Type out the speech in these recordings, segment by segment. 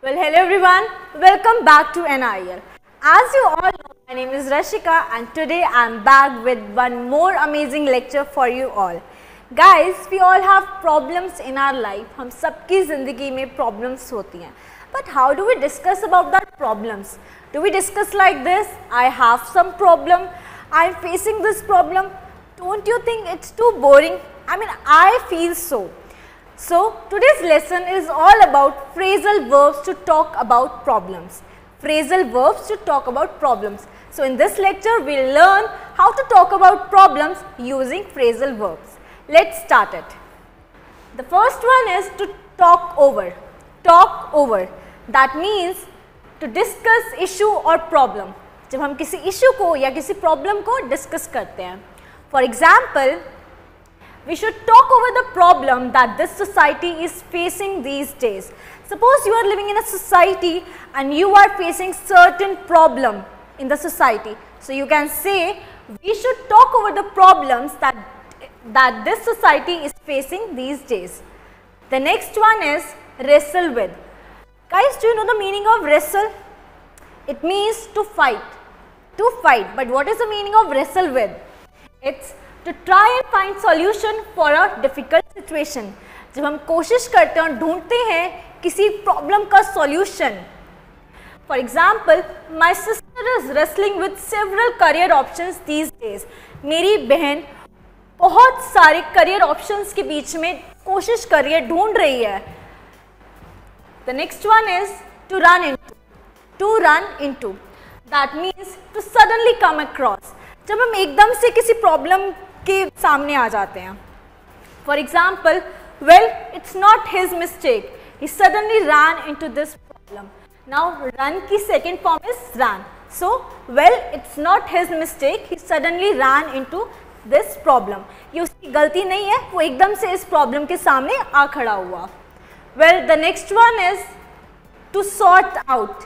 Well, hello everyone. Welcome back to NIL. As you all know, my name is Rashika and today I am back with one more amazing lecture for you all. Guys, we all have problems in our life. हम सबकी ज़िंदगी में problems होती हैं. But how do we discuss about that problems? Do we discuss like this? I have some problem. I am facing this problem. Don't you think it's too boring? I mean, I feel so. So, today's lesson is all about phrasal verbs to talk about problems. Phrasal verbs to talk about problems. So, in this lecture, we'll learn how to talk about problems using phrasal verbs. Let's start it. The first one is to talk over. Talk over. That means to discuss issue or problem. जब हम किसी issue को या किसी problem को discuss करते हैं. For example, we should talk over the problem that this society is facing these days. Suppose you are living in a society and you are facing certain problem in the society. So you can say we should talk over the problems that this society is facing these days. The next one is wrestle with. Guys, do you know the meaning of wrestle? It means to fight. To fight. But what is the meaning of wrestle with? It's to try and find solution for a difficult situation. जब हम कोशिश करते हैं और ढूंढते हैं किसी problem का solution. For example, my sister is wrestling with several career options these days. मेरी बहन बहुत सारे career options के बीच में कोशिश कर रही है, ढूंढ रही है. The next one is to run into. To run into. That means to suddenly come across. जब हम एकदम से किसी प्रॉब्लम के सामने आ जाते हैं. For example, well it's not his mistake, he suddenly run into this problem. Now run की second form is run. So well it's not his mistake, he suddenly run into this problem. ये उसकी गलती नहीं है, वो एकदम से इस प्रॉब्लम के सामने आ खड़ा हुआ. Well the next one is to sort out.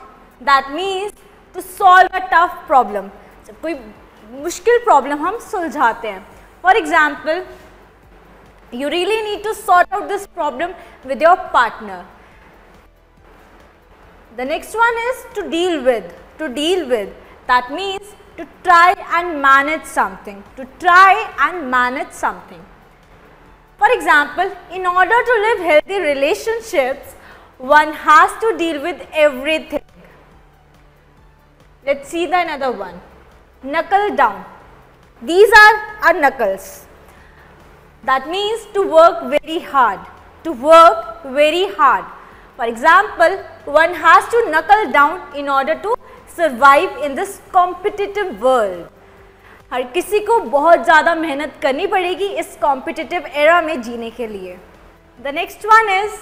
That means to solve a tough problem. जब कोई मुश्किल प्रॉब्लम हम सुलझाते हैं. For example, you really need to sort out this problem with your partner. The next one is to deal with. To deal with. That means to try and manage something. To try and manage something. For example, in order to live healthy relationships, one has to deal with everything. Let's see the another one. Knuckle down. These are our knuckles. That means to work very hard. To work very hard. For example, one has to knuckle down in order to survive in this competitive world. हर किसी को बहुत ज़्यादा मेहनत करनी पड़ेगी इस competitive era में जीने के लिए. The next one is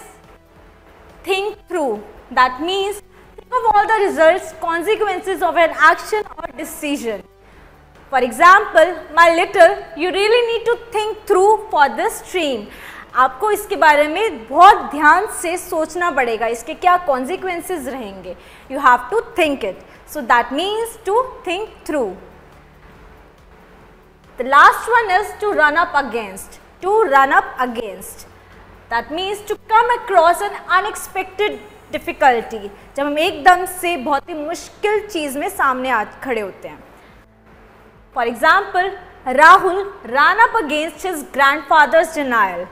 think through. That means think of all the results, consequences of an action or decision. For example, my little, you really need to think through for this stream. आपको इसके बारे में बहुत ध्यान से सोचना पड़ेगा, इसके क्या consequences रहेंगे. You have to think it. So that means to think through. The last one is to run up against. To run up against. That means to come across an unexpected difficulty. जब हम एकदम से बहुत ही मुश्किल चीज़ में सामने आ खड़े होते हैं. For example, Rahul ran up against his grandfather's denial.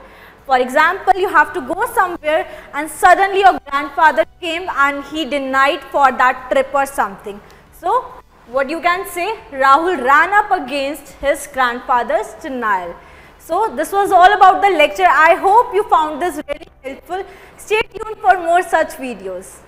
For example, you have to go somewhere and suddenly your grandfather came and he denied for that trip or something. So, what you can say, Rahul ran up against his grandfather's denial. So, this was all about the lecture. I hope you found this very helpful. Stay tuned for more such videos.